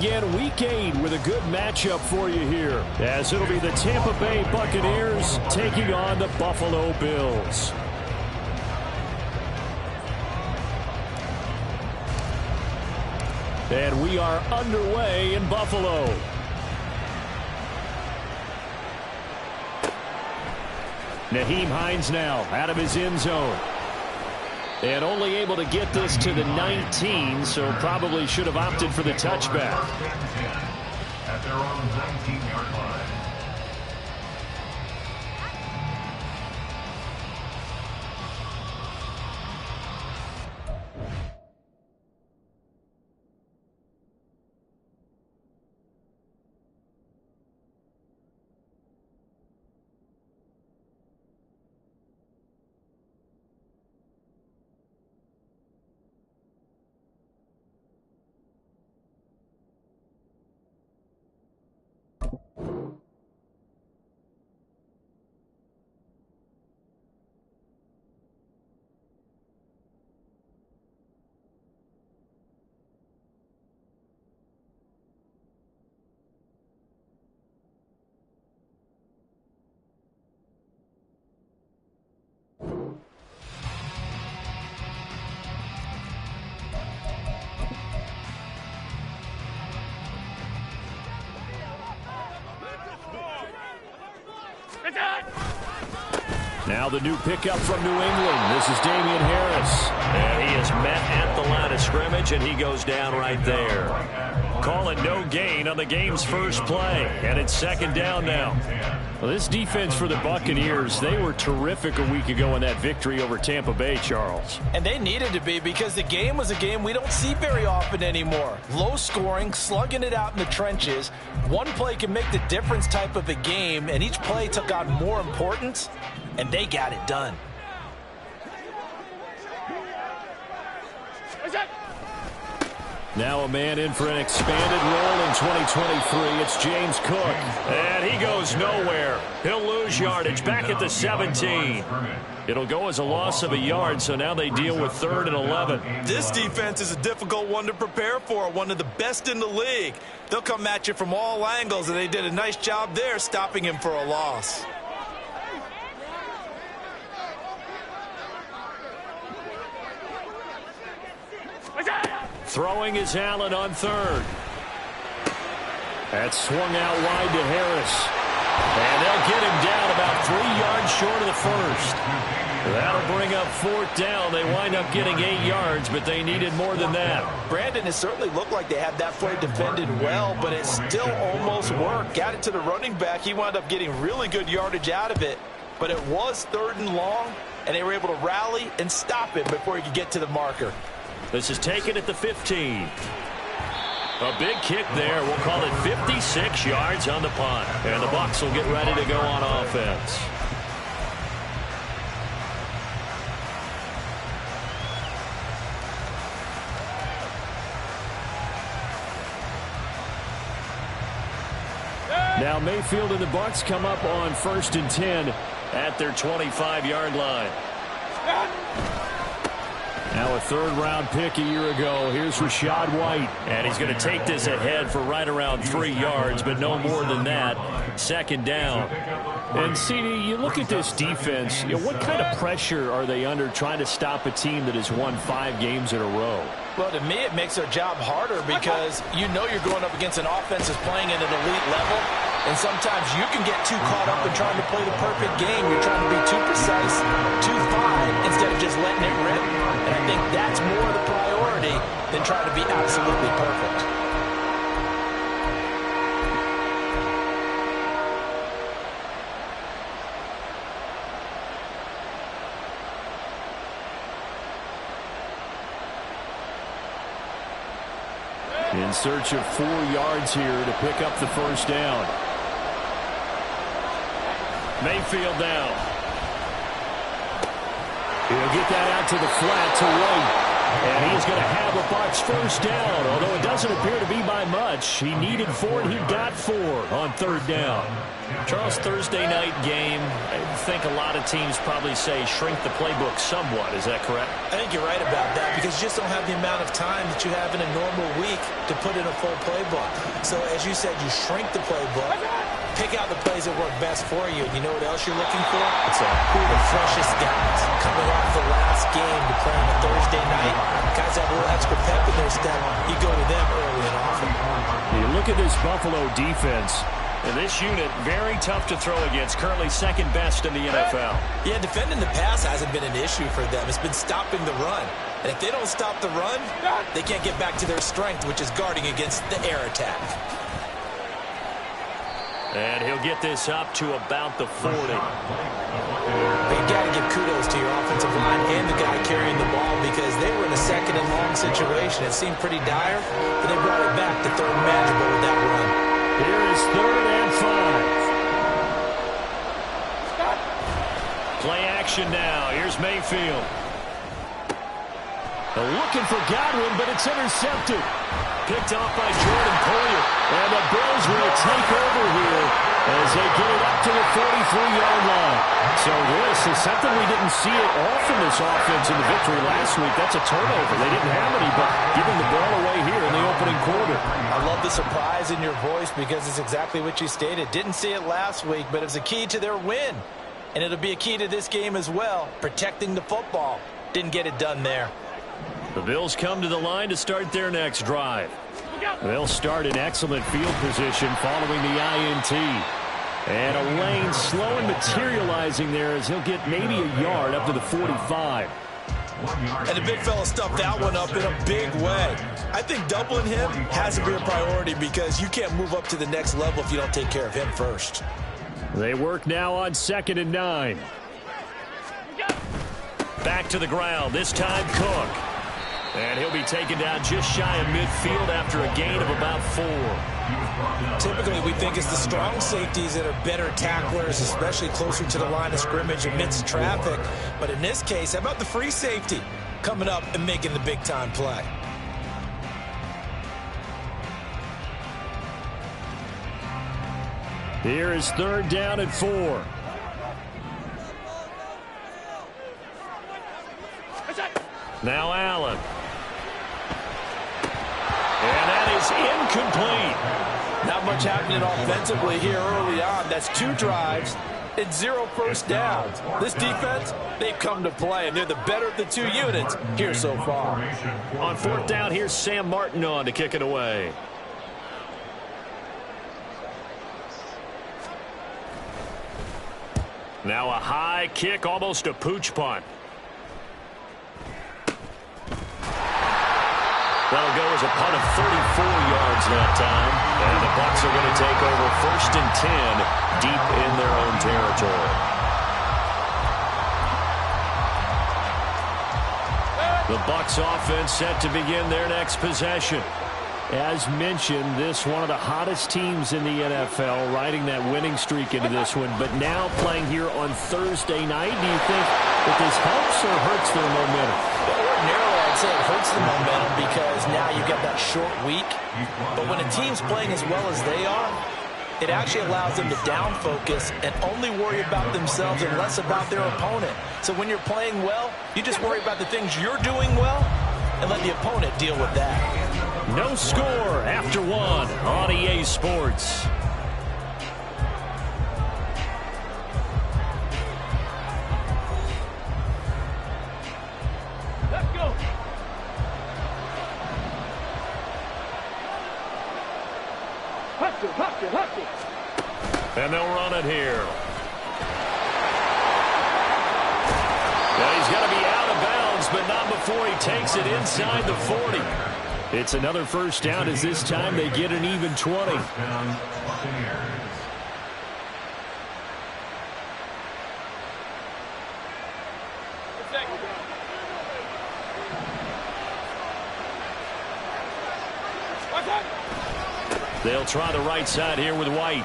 begin Week 8 with a good matchup for you here, as it'll be the Tampa Bay Buccaneers taking on the Buffalo Bills. And we are underway in Buffalo. Nyheim Hines now out of his end zone. And only able to get this to the 19, so probably should have opted for the touchback. At their own 19-yard line. Now the new pickup from New England. This is Damian Harris. And he is met at the line of scrimmage, and he goes down right there. Call it no gain on the game's first play. And it's second down now. Well, this defense for the Buccaneers, they were terrific a week ago in that victory over Tampa Bay, Charles. And they needed to be, because the game was a game we don't see very often anymore. Low scoring, slugging it out in the trenches. One play can make the difference type of a game, and each play took on more importance, and they got it done. Now a man in for an expanded role in 2023. It's James Cook. And he goes nowhere. He'll lose yardage back at the 17. It'll go as a loss of a yard, so now they deal with 3rd and 11. This defense is a difficult one to prepare for, one of the best in the league. They'll come at you from all angles, and they did a nice job there stopping him for a loss. Throwing is Allen on 3rd. That's swung out wide to Harris. And they'll get him down about 3 yards short of the first. That'll bring up 4th down. They wind up getting 8 yards, but they needed more than that. Brandon, it certainly looked like they had that play defended well, but it still almost worked. Got it to the running back. He wound up getting really good yardage out of it. But it was 3rd and long, and they were able to rally and stop him before he could get to the marker. This is taken at the 15. A big kick there. We'll call it 56 yards on the punt. And the Bucs will get ready to go on offense. Now Mayfield and the Bucs come up on 1st and 10 at their 25-yard line. Now a 3rd-round pick a year ago. Here's Rachaad White. And he's going to take this ahead for right around 3 yards, but no more than that. 2nd down. And, CD, you look at this defense, what kind of pressure are they under trying to stop a team that has won 5 games in a row? Well, to me, it makes their job harder because you know you're going up against an offense that's playing at an elite level, and sometimes you can get too caught up in trying to play the perfect game. You're trying to be too precise, too fine, instead of just letting it rip. And I think that's more the priority than trying to be absolutely perfect. In search of 4 yards here to pick up the 1st down. Mayfield now. He'll get that out to the flat to White. And he's going to have a Bucs first down, although it doesn't appear to be by much. He needed 4, and he got 4 on third down. Charles, Thursday night game, I think a lot of teams probably say shrink the playbook somewhat. Is that correct? I think you're right about that because you just don't have the amount of time that you have in a normal week to put in a full playbook. So as you said, you shrink the playbook, pick out the plays that work best for you. And you know what else you're looking for? What's that? Who are the freshest guys coming off the last game to play on a Thursday night? Guys have a little extra pep in their step. You go to them early and often. You look at this Buffalo defense. And this unit, very tough to throw against, currently second best in the NFL. Yeah, defending the pass hasn't been an issue for them. It's been stopping the run. And if they don't stop the run, they can't get back to their strength, which is guarding against the air attack. And he'll get this up to about the 40. But you got to give kudos to your offensive line and the guy carrying the ball because they were in a second and long situation. It seemed pretty dire, but they brought it back to third and manageable with that run. Here is 3rd and 5. Play action now. Here's Mayfield. Looking for Godwin, but it's intercepted. Picked off by Jordan Poyer. And the Bills will take over here as they get it up to the 43-yard line. So this is something we didn't see it often this offense in the victory last week. That's a turnover. They didn't have any, but giving the ball away here in the opening quarter. I love the surprise in your voice because it's exactly what you stated. Didn't see it last week, but it's a key to their win. And it'll be a key to this game as well, protecting the football. Didn't get it done there. The Bills come to the line to start their next drive. They'll start in excellent field position following the INT. And Elaine slow and materializing there as he'll get maybe a yard up to the 45. And the big fella stuffed that one up in a big way. I think doubling him has to be a priority because you can't move up to the next level if you don't take care of him first. They work now on 2nd and 9. Back to the ground, this time Cook. And he'll be taken down just shy of midfield after a gain of about 4. Typically, we think it's the strong safeties that are better tacklers, especially closer to the line of scrimmage amidst traffic. But in this case, how about the free safety coming up and making the big-time play? Here is 3rd down and 4. Now Allen. And that is incomplete. Not much happening offensively here early on. That's 2 drives and 0 first downs. This defense, they've come to play, and they're the better of the 2 units here so far. On 4th down, here's Sam Martin on to kick it away. Now a high kick, almost a pooch punt. That'll go as a punt of 34 yards that time. And the Bucs are going to take over 1st and 10 deep in their own territory. The Bucs offense set to begin their next possession. As mentioned, this one of the hottest teams in the NFL, riding that winning streak into this one, but now playing here on Thursday night. Do you think that this helps or hurts their momentum? Ordinarily, I'd say it hurts the momentum because now you've got that short week. But when a team's playing as well as they are, it actually allows them to down focus and only worry about themselves and less about their opponent. So when you're playing well, you just worry about the things you're doing well and let the opponent deal with that. No score after 1 on EA Sports. Let's go. Hustle. And they'll run it here. Now he's got to be out of bounds, but not before he takes it inside the 40. It's another first down as this time they get an even 20. They'll try the right side here with White.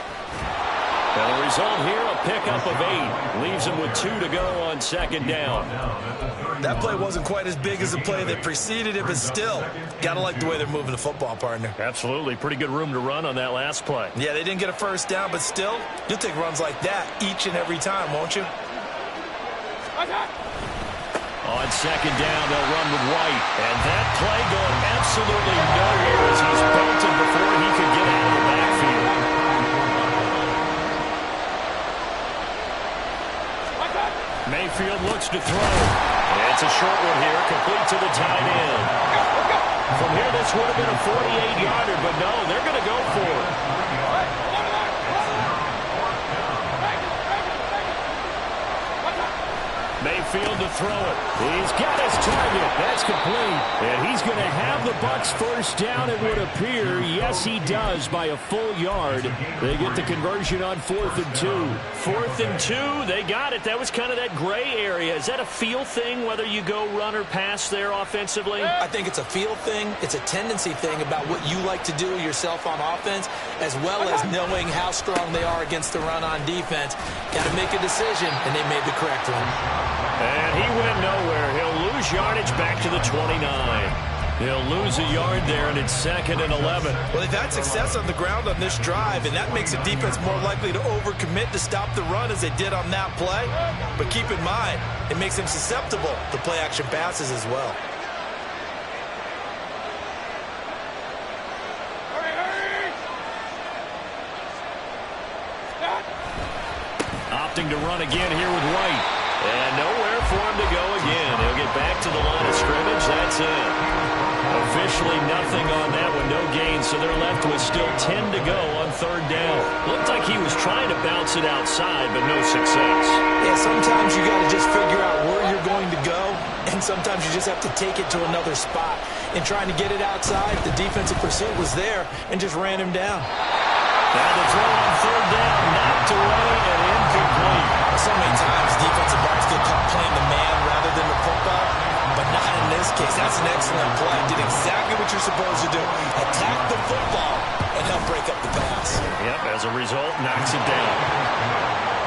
And the result here, a pickup of 8. Leaves him with 2 to go on second down. That play wasn't quite as big as the play that preceded it, but still, got to like the way they're moving the football, partner. Absolutely. Pretty good room to run on that last play. Yeah, they didn't get a first down, but still, you'll take runs like that each and every time, won't you? On second down, they'll run with White. And that play going absolutely nowhere as he's belted before he could get out of the backfield. Mayfield looks to throw. It's a short one here, complete to the tight end. From here, this would have been a 48-yarder, but no, they're going to go for it. Mayfield to throw it. He's got his target. That's complete. And he's going to have the Bucs first down, it would appear. Yes, he does by a full yard. They get the conversion on 4th and 2. 4th and 2, they got it. That was kind of that gray area. Is that a feel thing, whether you go run or pass there offensively? I think it's a feel thing. It's a tendency thing about what you like to do yourself on offense, as well as knowing how strong they are against the run on defense. Got to make a decision, and they made the correct one. And he went nowhere. He'll lose yardage back to the 29. He'll lose a yard there, and it's 2nd and 11. Well, they've had success on the ground on this drive, and that makes the defense more likely to overcommit to stop the run as they did on that play. But keep in mind, it makes them susceptible to play-action passes as well. Opting to run again here with White. And nowhere for him to go again. He'll get back to the line of scrimmage. That's it. Officially nothing on that one. No gain, so they're left with still 10 to go on 3rd down. Looked like he was trying to bounce it outside, but no success. Yeah, sometimes you got to just figure out where you're going to go, and sometimes you just have to take it to another spot. In trying to get it outside, the defensive pursuit was there and just ran him down. Now the throw on 3rd down, knocked away and incomplete. So many times defensive backs get caught playing the man rather than the football, but not in this case. That's an excellent play. Did exactly what you're supposed to do. Attack the football and help break up the pass. Yep, as a result, knocks it down.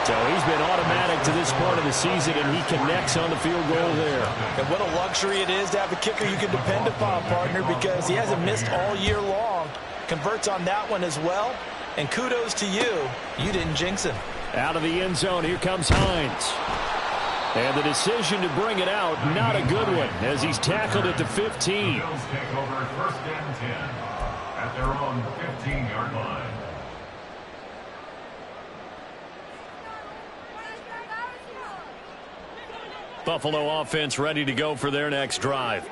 So he's been automatic to this part of the season, and he connects on the field goal there. And what a luxury it is to have a kicker you can depend upon, partner, because he hasn't missed all year long. Converts on that one as well. And kudos to you. You didn't jinx him. Out of the end zone, here comes Hines. And the decision to bring it out, not a good one, as he's tackled at the 15. Bills take over 1st and 10 at their own 15-yard line. Buffalo offense ready to go for their next drive.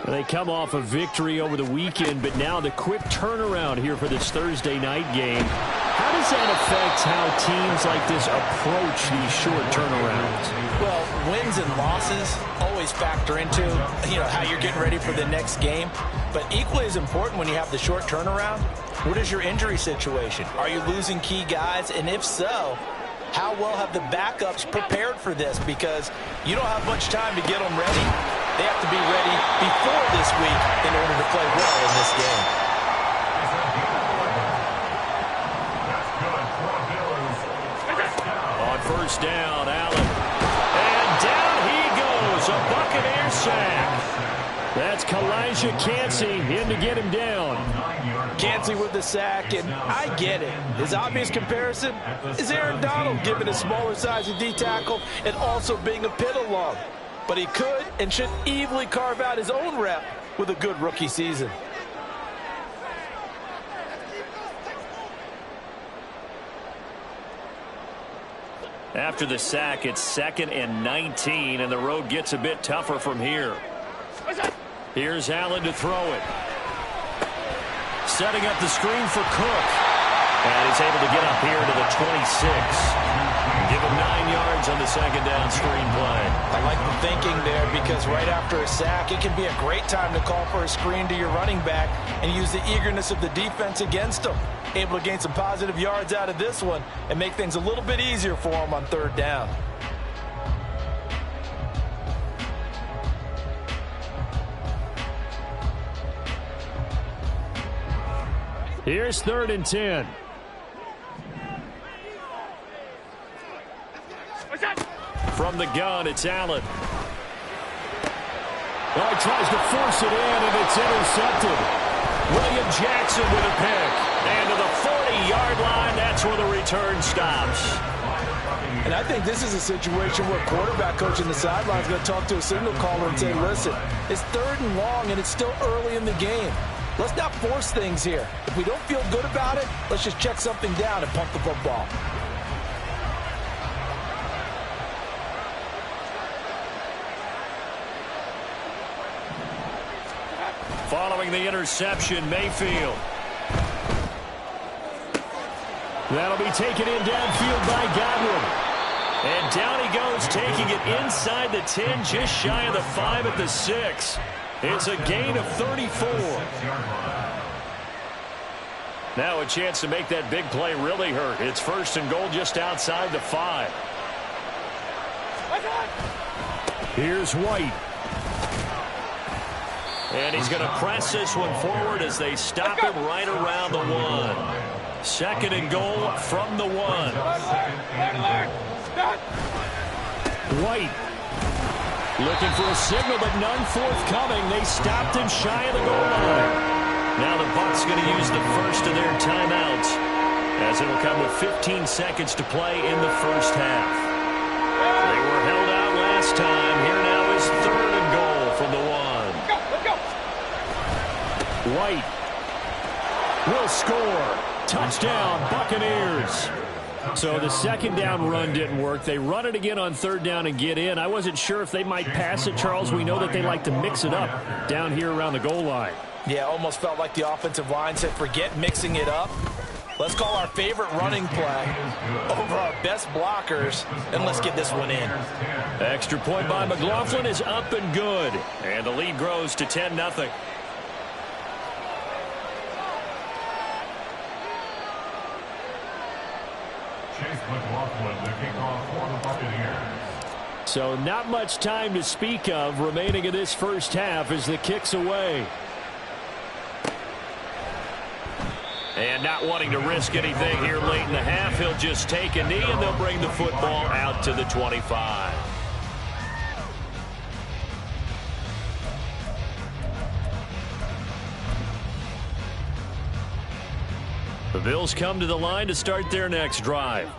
They come off a victory over the weekend, but now the quick turnaround here for this Thursday night game. How does that affect how teams like this approach these short turnarounds? Well, wins and losses always factor into, how you're getting ready for the next game. But equally as important when you have the short turnaround, what is your injury situation? Are you losing key guys? And if so, how well have the backups prepared for this? Because you don't have much time to get them ready. They have to be ready before this week in order to play well in this game. On 1st down, Allen. And down he goes. A Buccaneer sack. That's Kalijah Cansey in to get him down. Cansey with the sack, and I get it. His obvious comparison is Aaron Donald, given his smaller size of D-tackle and also being a pit along. But he could and should easily carve out his own rep with a good rookie season. After the sack, it's 2nd and 19, and the road gets a bit tougher from here. Here's Allen to throw it. Setting up the screen for Cook. And he's able to get up here to the 26. Give him 9 yards on the 2nd down screen play. I like the thinking there because right after a sack, it can be a great time to call for a screen to your running back and use the eagerness of the defense against him. Able to gain some positive yards out of this one and make things a little bit easier for him on 3rd down. Here's 3rd and 10. From the gun, it's Allen. Oh, he tries to force it in, and it's intercepted. William Jackson with a pick. And to the 40-yard line, that's where the return stops. And I think this is a situation where quarterback coach in the sideline is going to talk to a signal caller and say, listen, it's 3rd and long, and it's still early in the game. Let's not force things here. If we don't feel good about it, let's just check something down and pump the football. Following the interception, Mayfield. That'll be taken in downfield by Godwin. And down he goes, taking it inside the 10, just shy of the 5 at the 6. It's a gain of 34. Now a chance to make that big play really hurt. It's 1st and goal just outside the 5. Here's White. And he's going to press this one forward as they stop him right around the 1. 2nd and goal from the 1. White looking for a signal, but none forthcoming. They stopped him shy of the goal line. Now the Bucs going to use the first of their timeouts, as it'll come with 15 seconds to play in the first half. They were held out last time. Here now is 3rd and goal from the 1. White will score. Touchdown, Buccaneers. So the 2nd down run didn't work. They run it again on 3rd down and get in. I wasn't sure if they might pass it, Charles. We know that they like to mix it up down here around the goal line. Yeah, almost felt like the offensive line said, forget mixing it up. Let's call our favorite running play over our best blockers, and let's get this one in. Extra point by McLaughlin is up and good. And the lead grows to 10-0. Chase McLaughlin, the kickoff for the Buccaneers. So not much time to speak of remaining in this first half as the kick's away. And not wanting to risk anything here late in the half, he'll just take a knee and they'll bring the football out to the 25. The Bills come to the line to start their next drive.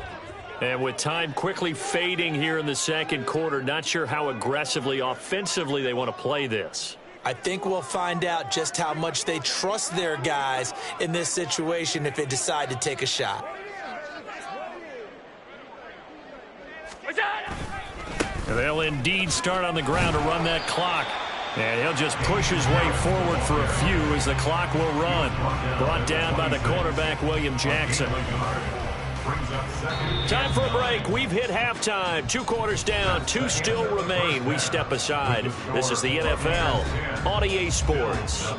And with time quickly fading here in the 2nd quarter, not sure how aggressively, offensively they want to play this. I think we'll find out just how much they trust their guys in this situation if they decide to take a shot. They'll indeed start on the ground to run that clock. And he'll just push his way forward for a few as the clock will run. Brought down by the quarterback, William Jackson. Time for a break. We've hit halftime. 2 quarters down, 2 still remain. We step aside. This is the NFL on EA Sports.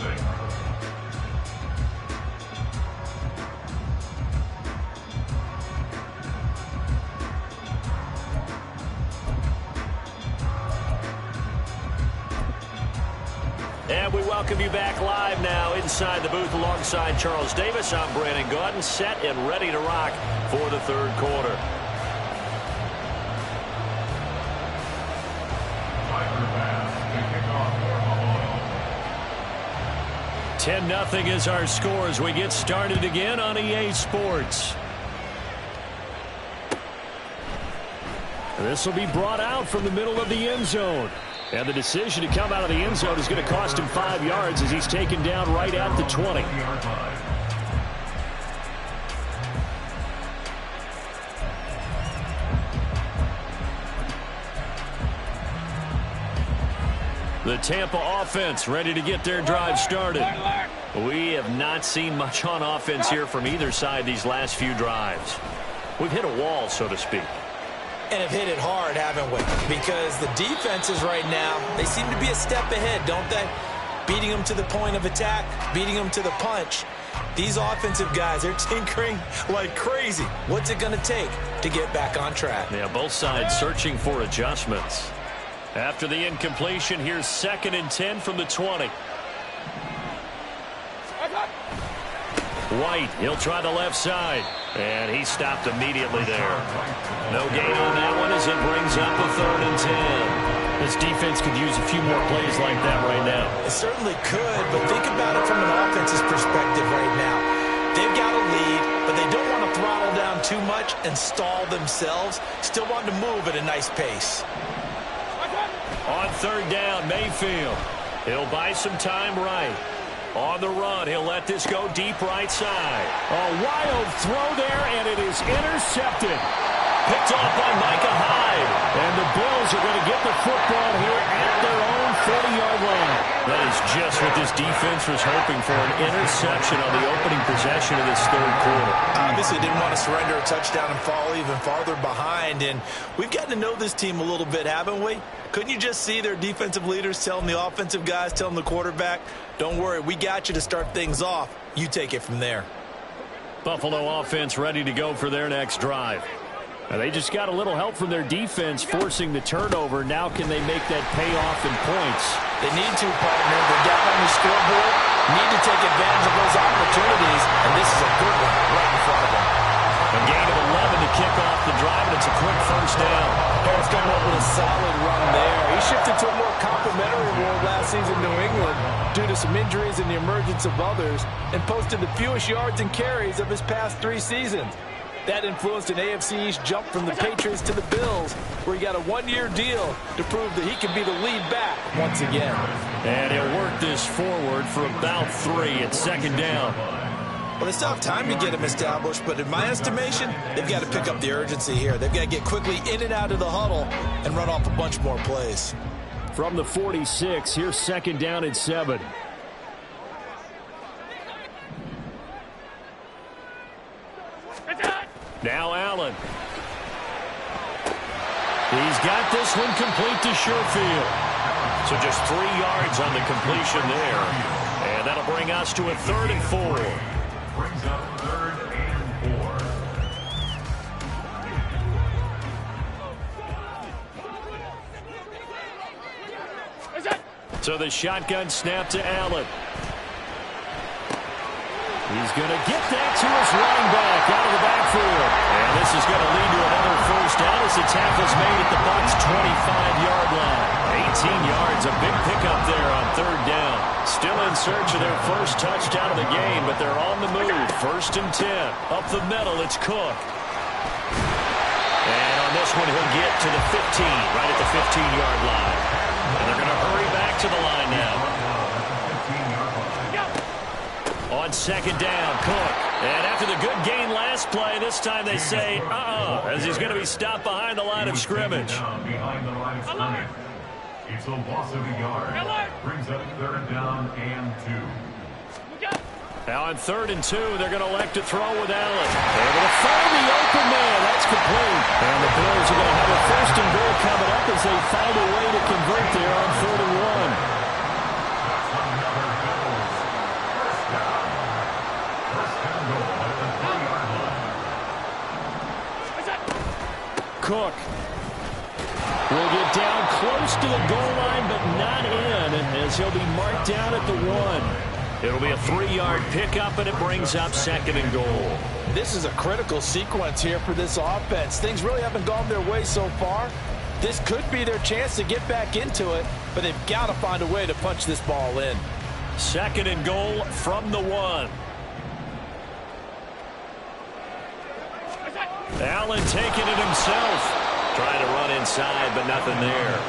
And we welcome you back live now inside the booth alongside Charles Davis. I'm Brandon Gaudin, set and ready to rock for the 3rd quarter. 10-0 is our score as we get started again on EA Sports. This will be brought out from the middle of the end zone. And the decision to come out of the end zone is going to cost him 5 yards as he's taken down right at the 20. The Tampa offense ready to get their drive started. We have not seen much on offense here from either side these last few drives. We've hit a wall, so to speak. And have hit it hard, haven't we? Because the defenses right now, they seem to be a step ahead, don't they? Beating them to the point of attack, beating them to the punch. These offensive guys are tinkering like crazy. What's it going to take to get back on track? Yeah, both sides searching for adjustments. After the incompletion, here's 2nd and 10 from the 20. White, he'll try the left side. And he stopped immediately there. No gain on that one as it brings up a 3rd and 10. This defense could use a few more plays like that right now. It certainly could, but think about it from an offense's perspective right now. They've got a lead, but they don't want to throttle down too much and stall themselves. Still want to move at a nice pace. On 3rd down, Mayfield. He'll buy some time right. On the run, he'll let this go deep right side. A wild throw there, and it is intercepted. Picked off by Micah Hyde. And the Bills are going to get the football here at their own 40-yard line. That is just what this defense was hoping for, an interception on the opening possession of this 3rd quarter. Obviously didn't want to surrender a touchdown and fall even farther behind. And we've gotten to know this team a little bit, haven't we? Couldn't you just see their defensive leaders telling the offensive guys, telling the quarterback, don't worry, we got you to start things off. You take it from there. Buffalo offense ready to go for their next drive. Now they just got a little help from their defense forcing the turnover. Now can they make that pay off in points? They need to, partner. They're down on the scoreboard. Need to take advantage of those opportunities, and this is a good one right in front of them. A gain of 11 to kick off the drive, and it's a quick 1st down. Harris coming up with a solid run there. He shifted to a more complimentary role last season in New England due to some injuries and the emergence of others, and posted the fewest yards and carries of his past 3 seasons. That influenced an AFC East jump from the Patriots to the Bills, where he got a 1-year deal to prove that he can be the lead back once again. And he'll work this forward for about 3 at 2nd down. Well, they still have time to get him established, but in my estimation, they've got to pick up the urgency here. They've got to get quickly in and out of the huddle and run off a bunch more plays. From the 46, here's 2nd down and 7. Now Allen. He's got this one complete to Sherfield. So just 3 yards on the completion there. And that'll bring us to a 3rd and 4. Brings up 3rd and 4. So the shotgun snap to Allen. He's going to get that to his running back out of the backfield. And this is going to lead to another 1st down as the tackle's made at the Bucs' 25-yard line. 18 yards, a big pickup there on 3rd down. Still in search of their first touchdown of the game, but they're on the move. 1st and 10. Up the middle, it's Cook. And on this one, he'll get to the 15, right at the 15-yard line. And they're going to hurry back to the line now. On 2nd down, Cook. And after the good gain last play, this time they say, as he's going to be stopped behind the line of scrimmage. Behind the line of scrimmage. It's a loss of a yard. Brings up 3rd down and 2. Now on 3rd and 2, they're going to elect to throw with Allen. Able to find the open man. That's complete. And the Bills are going to have a 1st and goal coming up as they find a way to convert there on 3rd and 1. Cook will get down close to the goal line, but not in, as he'll be marked down at the 1. It'll be a 3-yard pickup, and it brings up 2nd and goal. This is a critical sequence here for this offense. Things really haven't gone their way so far. This could be their chance to get back into it, but they've got to find a way to punch this ball in. 2nd and goal from the 1. Allen taking it himself. Trying to run inside, but nothing there.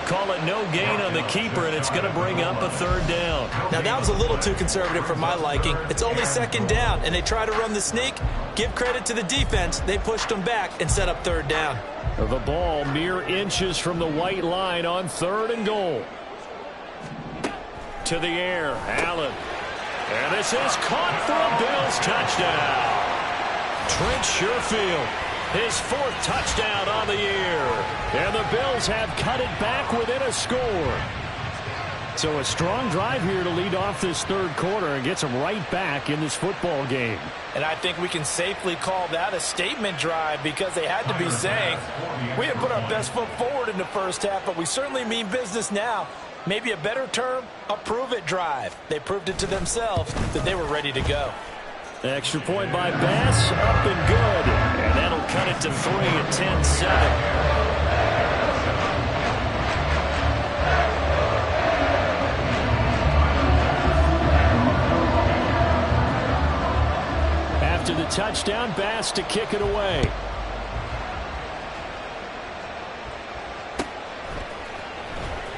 Call it no gain on the keeper, and it's going to bring up a 3rd down. Now, that was a little too conservative for my liking. It's only 2nd down, and they try to run the sneak. Give credit to the defense. They pushed them back and set up 3rd down. The ball mere inches from the white line on 3rd and goal. To the air, Allen. And this is caught for a Bills touchdown. Trent Sherfield, his 4th touchdown on the year. And the Bills have cut it back within a score. So a strong drive here to lead off this 3rd quarter and gets them right back in this football game. And I think we can safely call that a statement drive, because they had to be saying, we didn't put our best foot forward in the 1st half, but we certainly mean business now. Maybe a better term, a prove-it drive. They proved it to themselves that they were ready to go. Extra point by Bass, up and good. And that'll cut it to 3 at 10-7. After the touchdown, Bass to kick it away.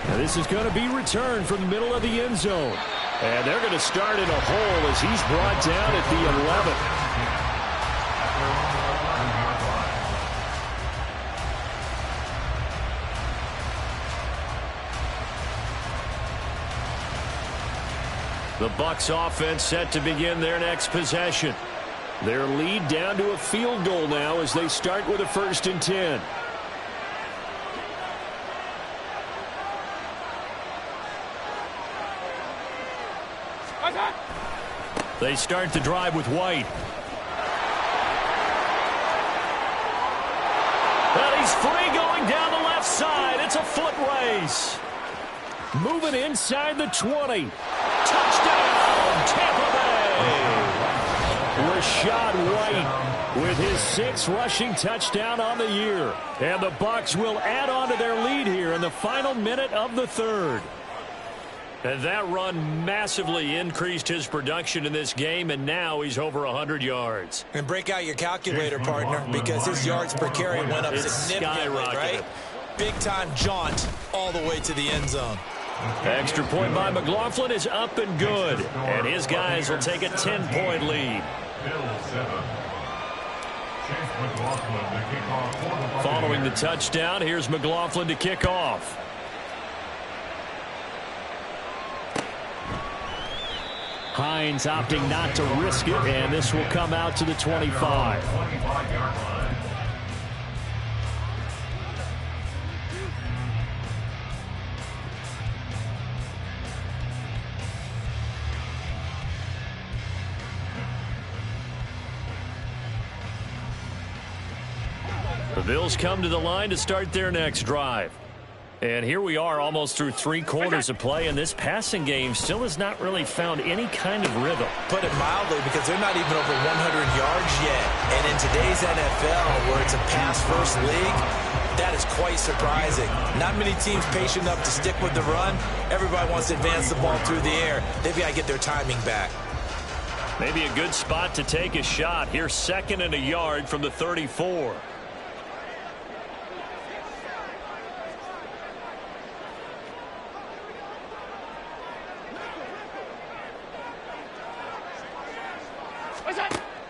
Now this is going to be returned from the middle of the end zone. And they're going to start in a hole as he's brought down at the 11. The Bucs offense set to begin their next possession. Their lead down to a field goal now as they start with a 1st and 10. They start the drive with White. Well, he's free going down the left side. It's a foot race. Moving inside the 20. Touchdown, Tampa Bay. Rachaad White with his 6th rushing touchdown on the year. And the Bucs will add on to their lead here in the final minute of the 3rd. And that run massively increased his production in this game, and now he's over 100 yards. And break out your calculator, partner, because his yards per carry went up significantly, right? Big-time jaunt all the way to the end zone. Extra point by McLaughlin is up and good, and his guys will take a 10-point lead. Following the touchdown, here's McLaughlin to kick off. Hines opting not to risk it, and this will come out to the 25. The Bills come to the line to start their next drive. And here we are almost through 3 quarters of play, and this passing game still has not really found any kind of rhythm. Put it mildly, because they're not even over 100 yards yet. And in today's NFL, where it's a pass-first league, that is quite surprising. Not many teams patient enough to stick with the run. Everybody wants to advance the ball through the air. They've got to get their timing back. Maybe a good spot to take a shot. Here's 2nd and a yard from the 34.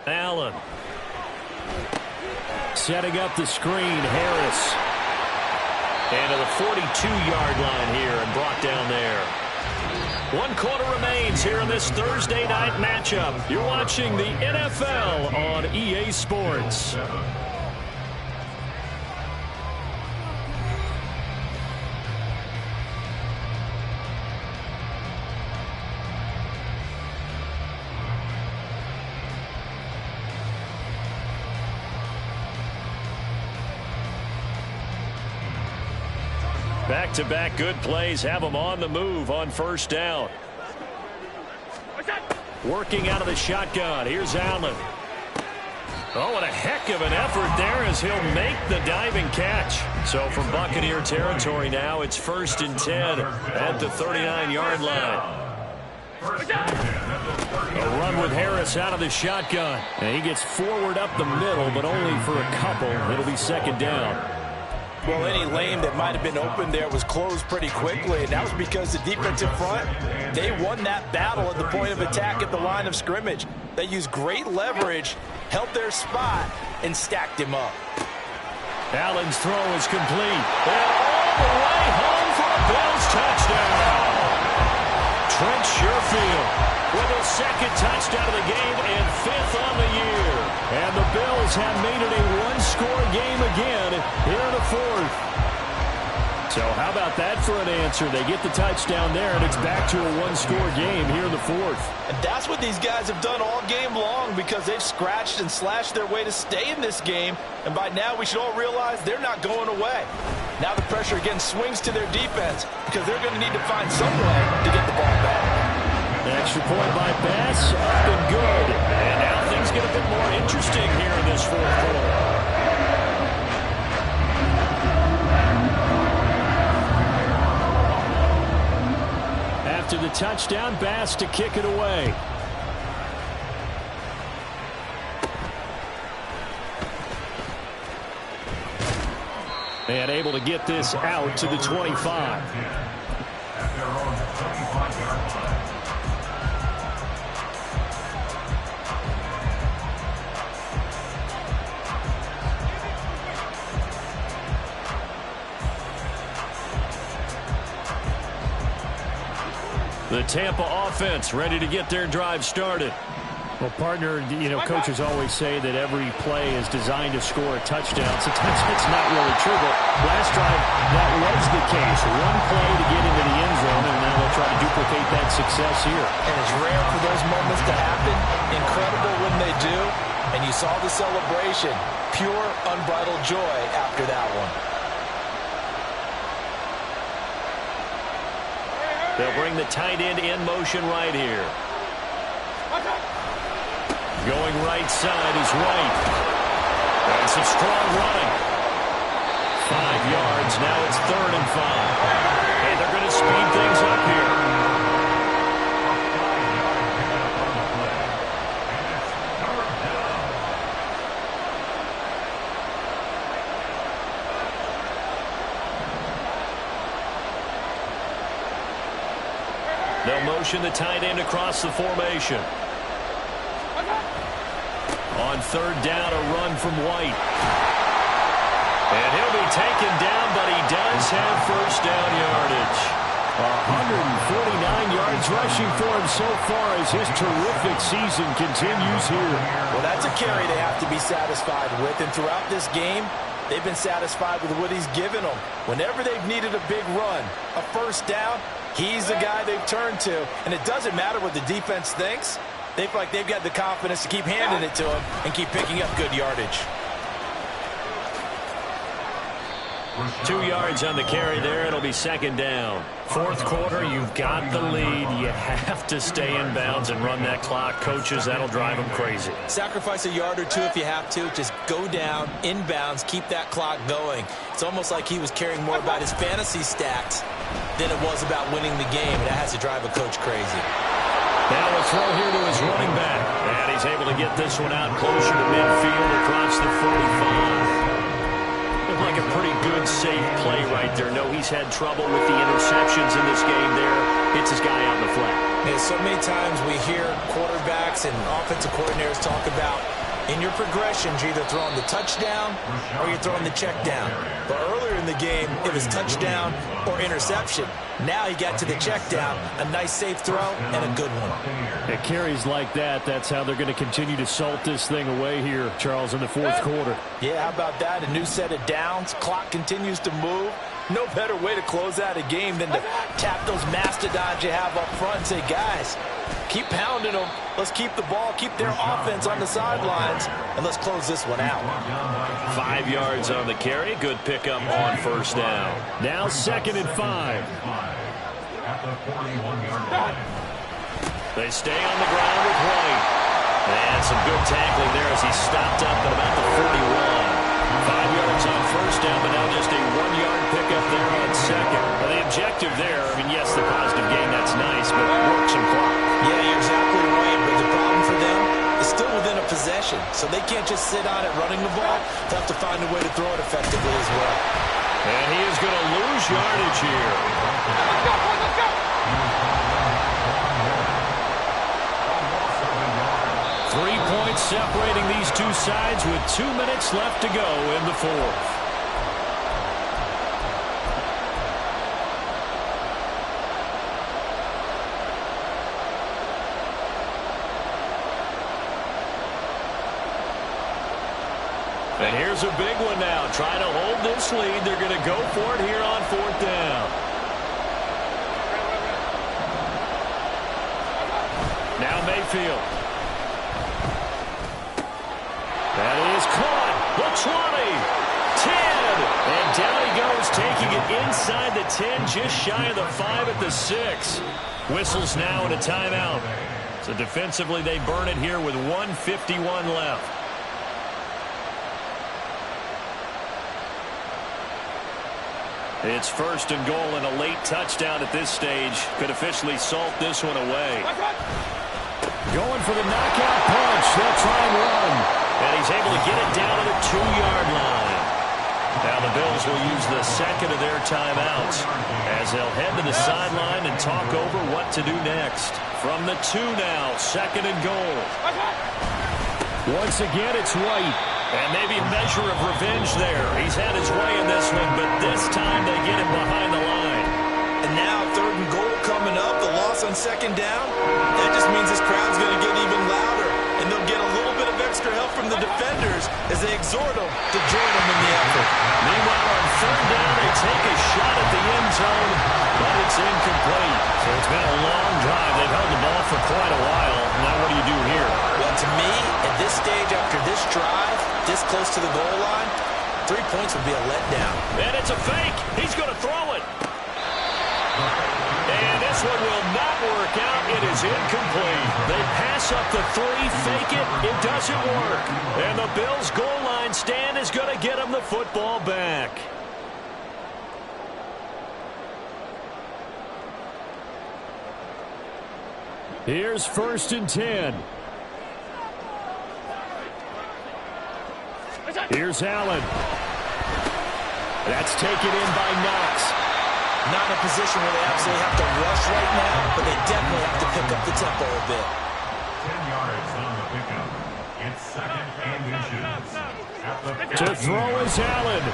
Allen. Setting up the screen, Harris. And to the 42-yard line here and brought down there. 1 quarter remains here in this Thursday night matchup. You're watching the NFL on EA Sports. Back-to-back good plays have them on the move on 1st down. Working out of the shotgun. Here's Allen. Oh, what a heck of an effort there as he'll make the diving catch. So from Buccaneer territory now, it's 1st and 10 at the 39-yard line. A run with Harris out of the shotgun. And he gets forward up the middle, but only for a couple. It'll be 2nd down. Well, any lane that might have been open there was closed pretty quickly, and that was because the defensive front, they won that battle at the point of attack at the line of scrimmage. They used great leverage, held their spot, and stacked him up. Allen's throw is complete. And all the way home for a Bills touchdown. Trent Sherfield with his 2nd touchdown of the game and 5th on the year. And the Bills have made it a 1-score game again here in the 4th. So how about that for an answer? They get the touchdown there, and it's back to a 1-score game here in the 4th. And that's what these guys have done all game long, because they've scratched and slashed their way to stay in this game. And by now, we should all realize they're not going away. Now the pressure again swings to their defense, because they're going to need to find some way to get the ball back. Extra point by Bass, up and good. And now things get a bit more interesting here in this fourth quarter. After the touchdown, Bass to kick it away. And able to get this out to the 25. At their own 25-yard line. The Tampa offense ready to get their drive started. Well, partner, coaches always say that every play is designed to score a touchdown. Sometimes it's not really true, but last drive, that was the case. One play to get into the end zone, and now they'll try to duplicate that success here. And it's rare for those moments to happen. Incredible when they do. And you saw the celebration. Pure, unbridled joy after that one. They'll bring the tight end in motion right here. Going right side is White. And some strong running. 5 yards. Now it's 3rd and 5. And they're going to speed things up here. They'll motion the tight end across the formation. On 3rd down, a run from White. And he'll be taken down, but he does have first down yardage. 149 yards rushing for him so far as his terrific season continues here. Well, that's a carry they have to be satisfied with. And throughout this game, they've been satisfied with what he's given them. Whenever they've needed a big run, a first down, he's the guy they've turned to. And it doesn't matter what the defense thinks. They feel like they've got the confidence to keep handing it to him and keep picking up good yardage. 2 yards on the carry there. It'll be 2nd down. Fourth quarter, you've got the lead. You have to stay in bounds and run that clock. Coaches, that'll drive them crazy. Sacrifice a yard or two if you have to. Just go down, in bounds, keep that clock going. It's almost like he was caring more about his fantasy stats than it was about winning the game. That has to drive a coach crazy. Now a throw here to his running back. And he's able to get this one out closer to midfield across the 45. Looked like a pretty good, safe play right there. No, he's had trouble with the interceptions in this game there. Hits his guy on the flat. And so many times we hear quarterbacks and offensive coordinators talk about in your progressions, you're either throwing the touchdown or you're throwing the check down. But earlier in the game, it was touchdown or interception. Now he got to the check down, a nice safe throw, and a good one. It carries like that. That's how they're going to continue to salt this thing away here, Charles, in the fourth quarter. Yeah, how about that? A new set of downs. Clock continues to move. No better way to close out a game than to tap those mastodons you have up front and say, guys, keep pounding them. Let's keep the ball, keep their offense on the sidelines, and let's close this one out. 5 yards on the carry. Good pickup on first down. Now 2nd and 5. At the 41-yard line. They stay on the ground with White. And some good tackling there as he stopped up at about the 41. 5 yards on first down, but now just a 1-yard pickup there on 2nd. Well, the objective there, I mean, yes, the positive gain, that's nice, but work some clock. Yeah, you're exactly right, but the problem for them is still within a possession, so they can't just sit on it running the ball. They'll have to find a way to throw it effectively as well. And he is going to lose yardage here. Let's go, boys, let's go! 3 points separating these two sides with 2 minutes left to go in the fourth. And here's a big one now. Trying to hold this lead. They're going to go for it here on 4th down. Now Mayfield. That is caught. The 20, 10, and down he goes, taking it inside the 10, just shy of the 5 at the 6. Whistles now and a timeout. So defensively, they burn it here with 1:51 left. It's 1st and goal, and a late touchdown at this stage could officially salt this one away. Going for the knockout punch. They'll try and run. And he's able to get it down to the 2-yard line. Now the Bills will use the second of their timeouts as they'll head to the sideline and talk over what to do next. From the 2 now, 2nd and goal. Once again, it's White. And maybe a measure of revenge there. He's had his way in this one, but this time they get him behind the line. And now 3rd and goal coming up, the loss on 2nd down. That just means this crowd's going to get even louder. And they'll get a little bit of extra help from the defenders as they exhort them to join them in the effort. Meanwhile, on 3rd down, they take a shot at the end zone, but it's incomplete. So it's been a long drive. They've held the ball for quite a while. Now what do you do here? Well, to me, at this stage, after this drive, this close to the goal line, 3 points would be a letdown. And it's a fake. He's going to throw it. And this one will not work out. It is incomplete. They pass up the 3, fake it. It doesn't work. And the Bills' goal line stand is going to get them the football back. Here's 1st and 10. Here's Allen. That's taken in by Knox. Not in a position where they absolutely have to rush right now, but they definitely have to pick up the tempo a bit. 10 yards on the pickup. It's 2nd and inches. To throw is Allen.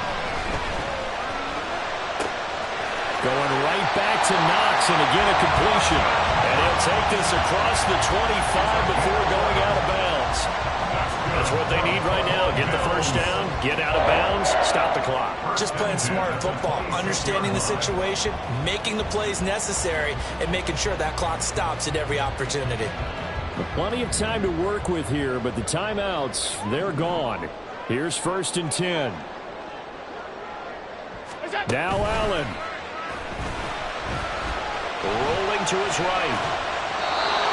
Going right back to Knox, and again a completion. And he'll take this across the 25 before going out of bounds. That's what they need right now. Get the 1st down, get out of bounds, stop the clock. Just playing smart football, understanding the situation, making the plays necessary, and making sure that clock stops at every opportunity. Plenty of time to work with here, but the timeouts, they're gone. Here's 1st and 10. Now Allen. Rolling to his right.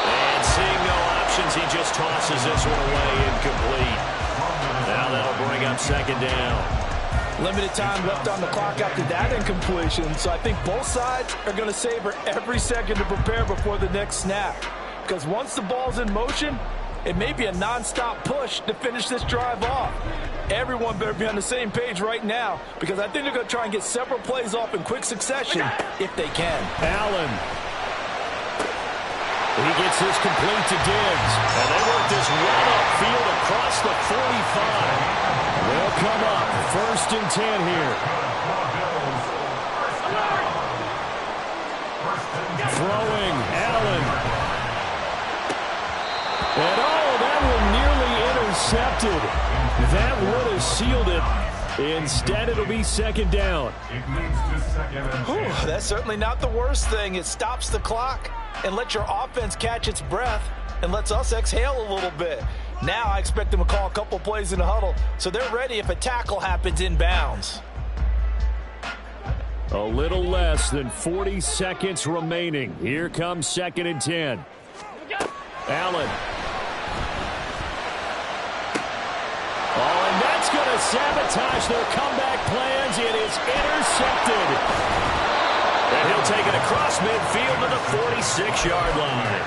And seeing no options, he just tosses this one away, incomplete. Now that'll bring up 2nd down. Limited time left on the clock after that incompletion, so I think both sides are going to savor every second to prepare before the next snap. Because once the ball's in motion, it may be a non-stop push to finish this drive off. Everyone better be on the same page right now, because I think they're going to try and get several plays off in quick succession if they can. Allen. He gets this complete to Diggs. And they work this right upfield across the 45. They'll come up 1st and 10 here. Throwing, Allen. And that one nearly intercepted. That would have sealed it. Instead, it'll be 2nd down. It moves to 2nd and 10. That's certainly not the worst thing. It stops the clock and lets your offense catch its breath and lets us exhale a little bit. Now I expect them to call a couple plays in the huddle so they're ready if a tackle happens inbounds. A little less than 40 seconds remaining. Here comes 2nd and 10. Allen. Oh, and that's going to sabotage their comeback plans. It is intercepted. And he'll take it across midfield to the 46-yard line.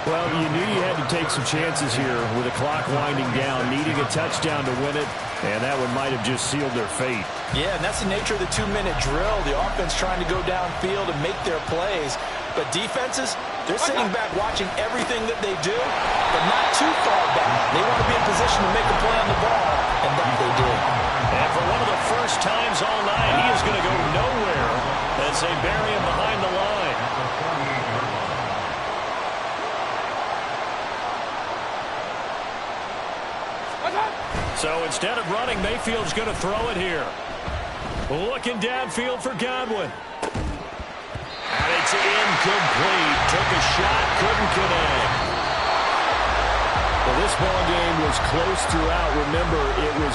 Well, you knew you had to take some chances here with the clock winding down, needing a touchdown to win it, and that one might have just sealed their fate. Yeah, and that's the nature of the 2-minute drill. The offense trying to go downfield and make their plays. But defenses, they're sitting back watching everything that they do, but not too far back. They want to be in position to make a play on the ball, and that they do. And for one of the first times all night, he is going to go nowhere as they bury him behind the line. So instead of running, Mayfield's going to throw it here. Looking downfield for Godwin. And it's incomplete. Took a shot, couldn't connect. Well, this ball game was close throughout. Remember, it was